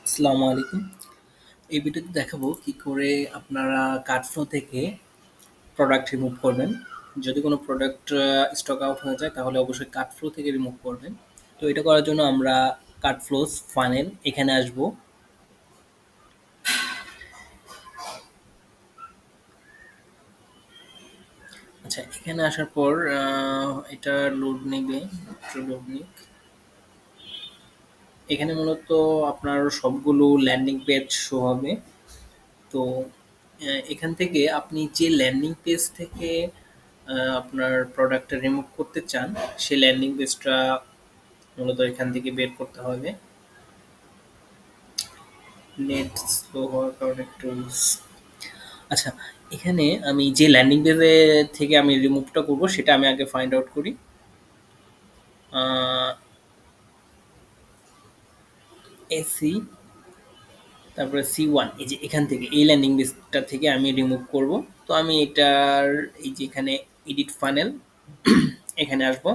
আসসালামু আলাইকুম। এই ভিডিওতে দেখাবো কি করে আপনারা কার্টফ্লো থেকে প্রোডাক্ট রিমুভ করবেন। যদি কোনো প্রোডাক্ট স্টক আউট হয়ে যায় তাহলে অবশ্যই কার্টফ্লো থেকে রিমুভ করবেন। তো এটা করার জন্য আমরা কার্টফ্লোস ফানেল এখানে আসবো। আচ্ছা, এখানে আসার পর এটা লোড নেবে, একটু লোড নিক। এখানে মূলত আপনার সবগুলো ল্যান্ডিং পেজ শো হবে। তো এখান থেকে আপনি যে ল্যান্ডিং পেজ থেকে আপনার প্রোডাক্টটা রিমুভ করতে চান, সেই ল্যান্ডিং পেজটা মূলত এখান থেকে বের করতে হবে। নেট স্লো হওয়ার কারণে একটু আচ্ছা, এখানে আমি যে ল্যান্ডিং পেজে থেকে আমি রিমুভটা করব সেটা আমি আগে ফাইন্ড আউট করি। এসি, তারপরে C1, এই যে এখান থেকে এই ল্যান্ডিং পেজটা থেকে আমি রিমুভ করব। তো আমি এটার এই যে এখানে এডিট ফানেল এখানে আসব।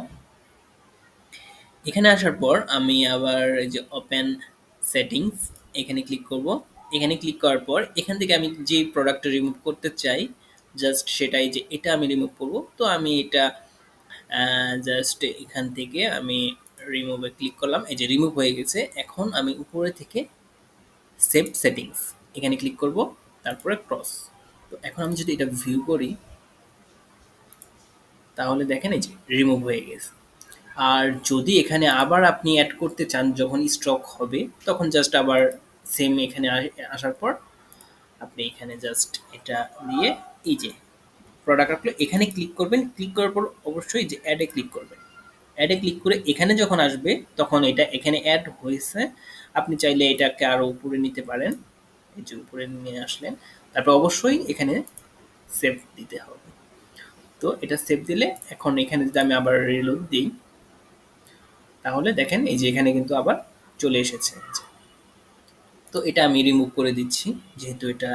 এখানে আসার পর আমি আবার এই যে ওপেন সেটিংস এখানে ক্লিক করব। এখানে ক্লিক করার পর এখান থেকে আমি যে প্রোডাক্টটা রিমুভ করতে চাই জাস্ট সেটাই, যে এটা আমি রিমুভ করব। তো আমি এটা জাস্ট এখান থেকে আমি রিমুভে ক্লিক করলাম, এই যে রিমুভ হয়ে গেছে। এখন আমি উপরে থেকে সেভ সেটিংস এখানে ক্লিক করব, তারপরে ক্রস। তো এখন আমি যদি এটা ভিউ করি তাহলে দেখেন এই যে রিমুভ হয়ে গেছে। আর যদি এখানে আবার আপনি অ্যাড করতে চান যখন স্টক হবে, তখন জাস্ট আবার সেম এখানে আসার পর আপনি এখানে জাস্ট এটা দিয়ে এই যে প্রোডাক্ট আপনি এখানে ক্লিক করবেন। ক্লিক করার পর অবশ্যই যে অ্যাডে ক্লিক করবেন। অ্যাডে ক্লিক করে এখানে যখন আসবে তখন এটা এখানে অ্যাড হয়েছে। আপনি চাইলে এটাকে আরও উপরে নিতে পারেন। এই যে উপরে নিয়ে আসলেন। তারপর অবশ্যই এখানে সেভ দিতে হবে। তো এটা সেভ দিলে এখন এখানে যদি আমি আবার রিলোড দিই তাহলে দেখেন এই যে এখানে কিন্তু আবার চলে এসেছে। তো এটা আমি রিমুভ করে দিচ্ছি, যেহেতু এটা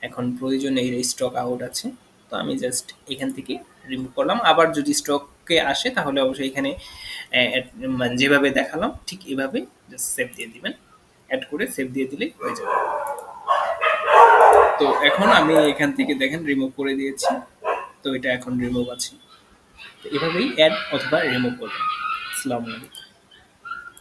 এখন প্রয়োজনে এর স্টক আউট আছে। তো আমি জাস্ট এখান থেকে রিমুভ করলাম। আবার যদি স্টকে আসে তাহলে অবশ্যই এখানে মানে যেভাবে দেখালাম ঠিক এভাবে জাস্ট সেভ দিয়ে দিবেন। অ্যাড করে সেভ দিয়ে দিলেই হয়ে যাবে। তো এখন আমি এখান থেকে দেখেন রিমুভ করে দিয়েছি। তো এটা এখন রিমুভ আছে। তো এভাবেই অ্যাড অথবা রিমুভ করবেন। আসসালামু আলাইকুম।